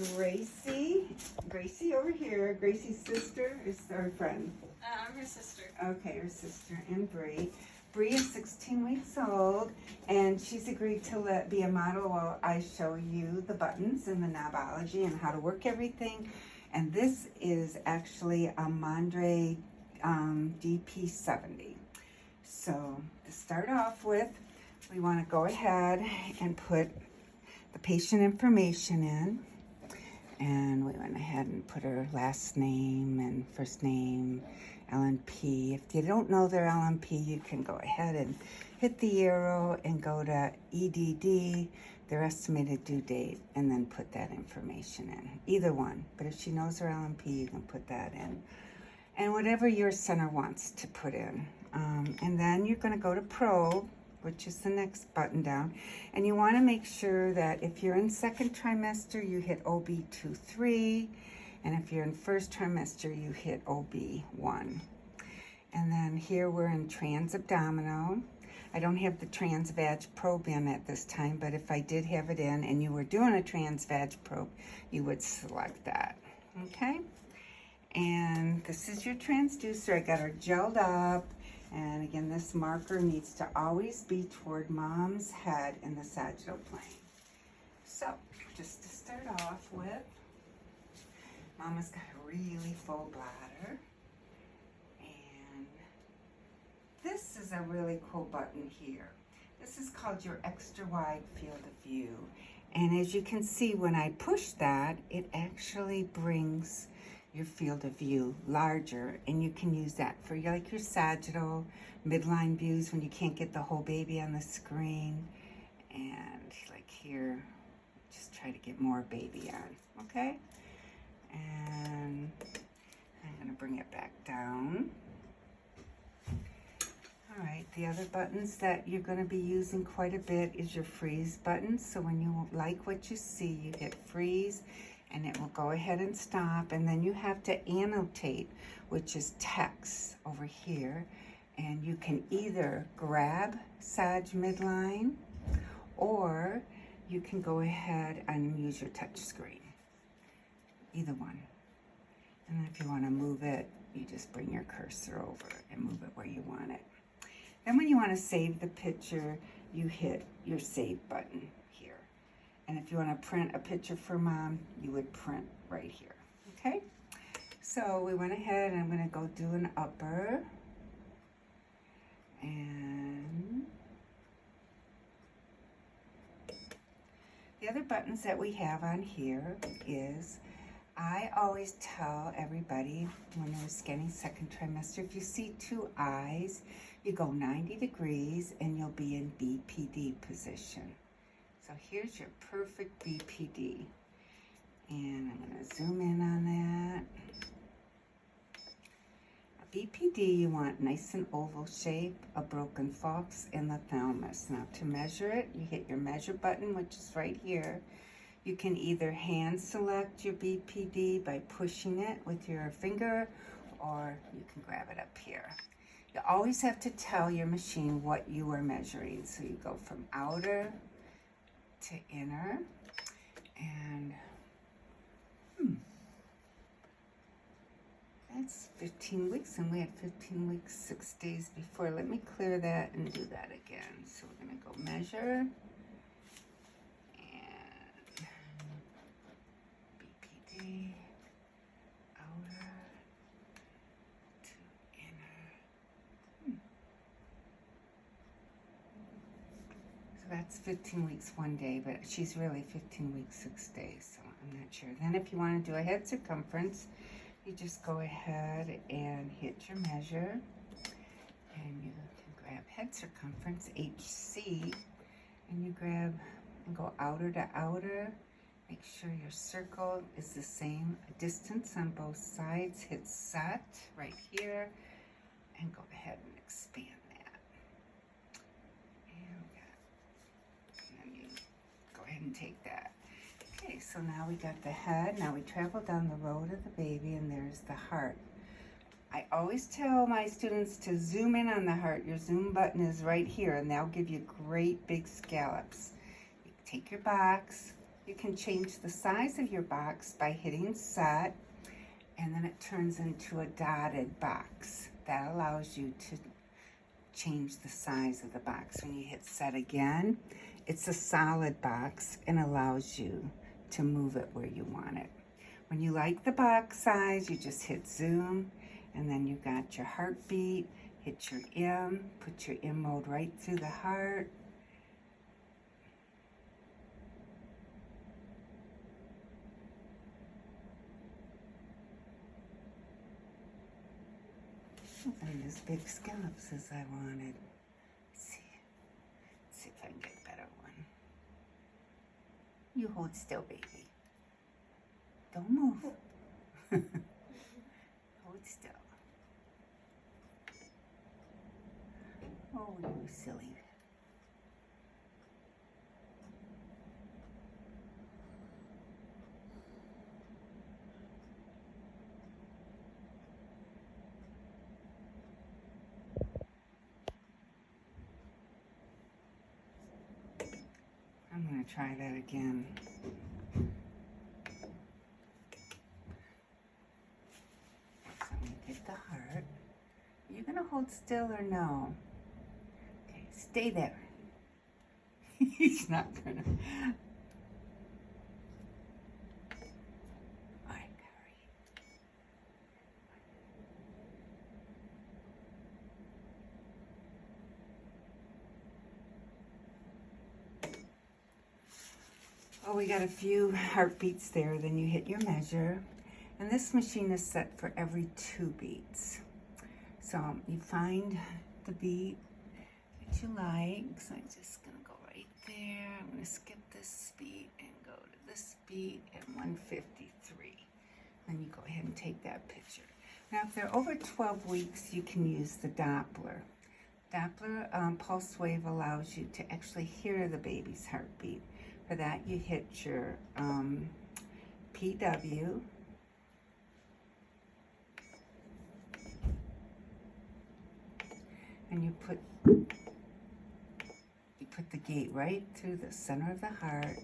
Gracie over here. Gracie's sister is our friend. I'm her sister. Okay, her sister, and Bree. Bree is 16 weeks old, and she's agreed to be a model while I show you the buttons and the knobology and how to work everything. And this is actually a Mindray DP70. So to start off with, we want to go ahead and put the patient information in. And we went ahead and put her last name and first name, LNP. If you don't know their LNP, you can go ahead and hit the arrow and go to EDD, their estimated due date, and then put that information in. Either one, but if she knows her LNP, you can put that in. And whatever your center wants to put in. And then you're gonna go to probe, which is the next button down. And you wanna make sure that if you're in second trimester, you hit OB23. And if you're in first trimester, you hit OB1. And then here we're in transabdominal. I don't have the transvag probe in at this time, but if I did have it in and you were doing a transvag probe, you would select that, okay? And this is your transducer. I got her gelled up. And again, this marker needs to always be toward mom's head in the sagittal plane. So, just to start off with, mama's got a really full bladder. And this is a really cool button here. This is called your extra wide field of view. And as you can see, when I push that, it actually brings your field of view larger, and you can use that for like your sagittal midline views when you can't get the whole baby on the screen. And like here, just try to get more baby on, okay? And I'm gonna bring it back down. All right, the other buttons that you're gonna be using quite a bit is your freeze button. So when you like what you see, you hit freeze, and it will go ahead and stop, and then you have to annotate, which is text over here, and you can either grab sag midline or you can go ahead and use your touch screen, either one. And then if you want to move it, you just bring your cursor over and move it where you want it. Then when you want to save the picture, you hit your save button here. And if you want to print a picture for mom, you would print right here, okay? So we went ahead and I'm going to go do an upper. And the other buttons that we have on here is, I always tell everybody when they're scanning second trimester, if you see two eyes, you go 90 degrees and you'll be in BPD position. So here's your perfect BPD. And I'm going to zoom in on that. A BPD, you want nice and oval shape, a broken falx, and the thalamus. Now to measure it, you hit your measure button, which is right here. You can either hand select your BPD by pushing it with your finger, or you can grab it up here. You always have to tell your machine what you are measuring. So you go from outer to inner, and that's 15 weeks, and we had 15 weeks 6 days before. Let me clear that and do that again. So we're going to go measure, and BPD, outer to inner. So that's 15 weeks 1 day, but she's really 15 weeks 6 days, so I'm not sure. Then if you want to do a head circumference, you just go ahead and hit your measure, and you can grab head circumference, HC, and you grab and go outer to outer. Make sure your circle is the same distance on both sides. Hit set right here, and go ahead and expand that. And then you go ahead and take that. Okay, so now we got the head. Now we travel down the road of the baby, and there's the heart. I always tell my students to zoom in on the heart. Your zoom button is right here, and they'll give you great big scallops. You take your box, You can change the size of your box by hitting set, and then it turns into a dotted box. That allows you to change the size of the box. When you hit set again, it's a solid box and allows you to move it where you want it. When you like the box size, you just hit zoom, and then you got your heartbeat, hit your M, put your M mode right through the heart. And as big scallops as I wanted. Let's see if I can get a better one. You hold still, baby. Don't move. Hold still. Oh, you silly. I'm going to try that again. So we get the heart. Are you going to hold still or no? Okay, stay there. He's not going to. All right, hurry. Oh, we got a few heartbeats there. Then you hit your measure. And this machine is set for every 2 beats. So you find the beat that you like. So I'm just going to go right there. I'm going to skip this beat and go to this beat at 153. Then you go ahead and take that picture. Now, if they're over 12 weeks, you can use the Doppler. Doppler pulse wave allows you to actually hear the baby's heartbeat. For that, you hit your PW. And you put the gate right through the center of the heart.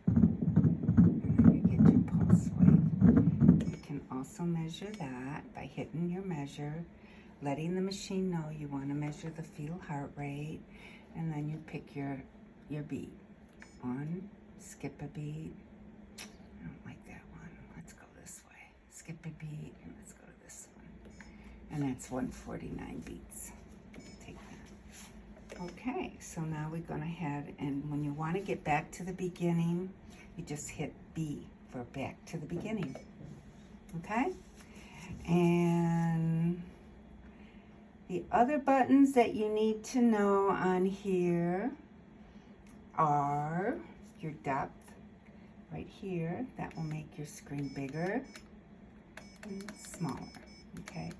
And then you get your pulse wave. You can also measure that by hitting your measure, letting the machine know you want to measure the fetal heart rate, and then you pick your beat. 1, skip a beat. I don't like that one. Let's go this way. Skip a beat, and let's go to this one. And that's 149 beats. Take that. Okay, so now we're going ahead, and when you want to get back to the beginning, you just hit B for back to the beginning. Okay? And the other buttons that you need to know on here are your depth right here. That will make your screen bigger and smaller. Okay,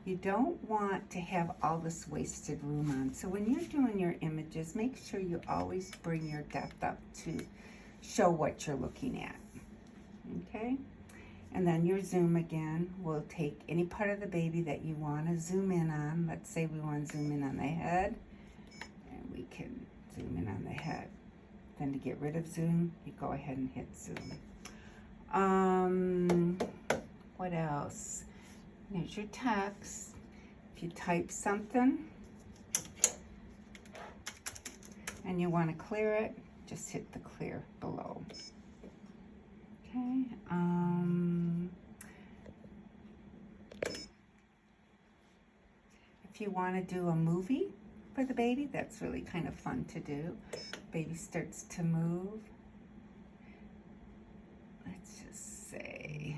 you don't want to have all this wasted room on, so when you're doing your images, make sure you always bring your depth up to show what you're looking at. Okay, and then your zoom again will take any part of the baby that you want to zoom in on. Let's say we want to zoom in on the head, and we can zoom in on the head. Then to get rid of zoom, you go ahead and hit zoom. What else? There's your text. If you type something and you want to clear it, just hit the clear below. Okay. If you want to do a movie for the baby, that's really kind of fun to do. Baby starts to move. Let's just say,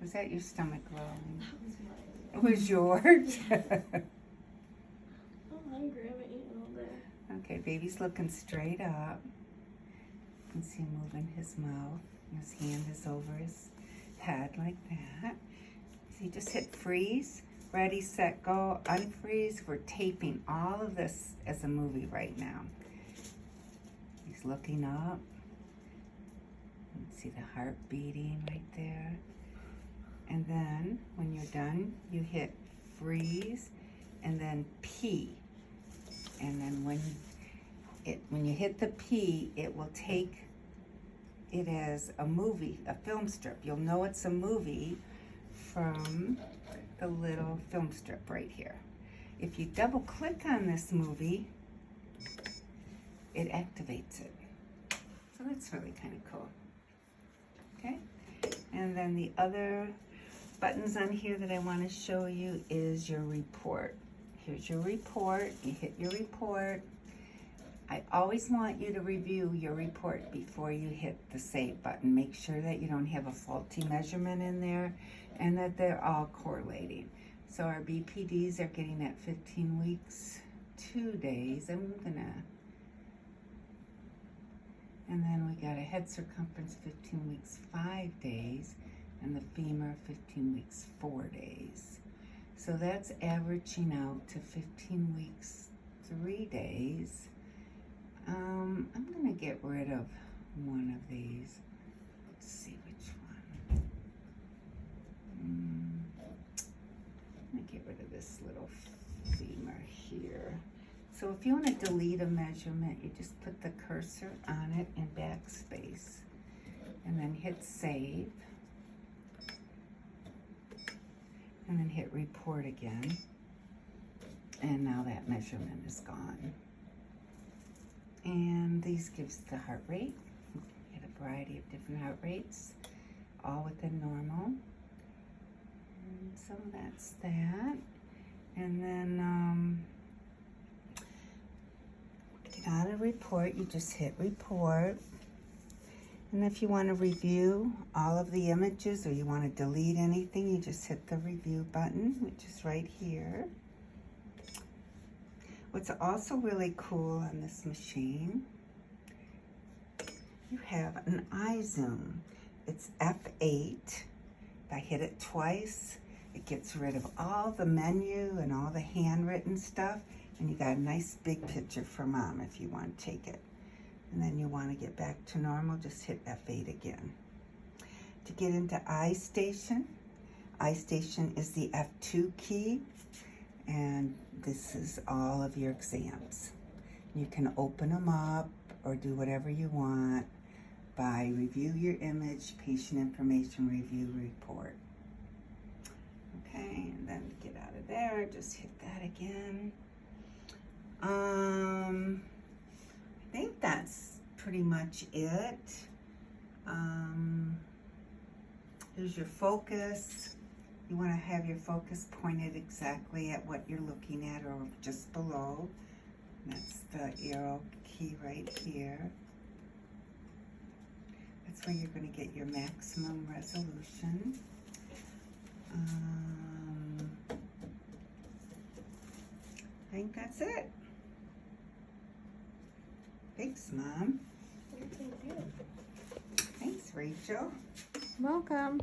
was that your stomach growling? That was mine. It was yours? I'm hungry. I haven't eaten all day. Okay, baby's looking straight up. You can see him moving his mouth. His hand is over his head like that. So you just hit freeze. Ready, set, go, unfreeze. We're taping all of this as a movie right now. He's looking up. You can see the heart beating right there. And then when you're done, you hit freeze and then P. and then when you hit the P, it will take it as a movie, a film strip. You'll know it's a movie from the little film strip right here. If you double click on this movie, it activates it. So that's really kind of cool. Okay, and then the other buttons on here that I want to show you is your report. Here's your report. You hit your report. I always want you to review your report before you hit the save button. Make sure that you don't have a faulty measurement in there and that they're all correlating. So our BPDs are getting at 15 weeks, 2 days. And then we got a head circumference 15 weeks, 5 days, and the femur 15 weeks, 4 days. So that's averaging out to 15 weeks, 3 days. I'm gonna get rid of one of these. Let's see which one. I'm gonna get rid of this little femur here. So if you want to delete a measurement, you just put the cursor on it in backspace and then hit save. And then hit report again. And now that measurement is gone. And these gives the heart rate. You get a variety of different heart rates, all within normal. And so that's that. And then get out of report, you just hit report. And if you want to review all of the images or you want to delete anything, you just hit the review button, which is right here. What's also really cool on this machine, you have an eye zoom. It's F8. If I hit it twice, it gets rid of all the menu and all the handwritten stuff, and you got a nice big picture for mom if you want to take it. And then you want to get back to normal, just hit F8 again. To get into iStation is the F2 key, and this is all of your exams. You can open them up or do whatever you want by review your image, patient information, review report. Okay, and then to get out of there, just hit that again. I think that's pretty much it. Here's your focus. You want to have your focus pointed exactly at what you're looking at or just below. That's the arrow key right here. That's where you're going to get your maximum resolution. I think that's it. Thanks, Mom. Thank you. Thanks, Rachel. Welcome.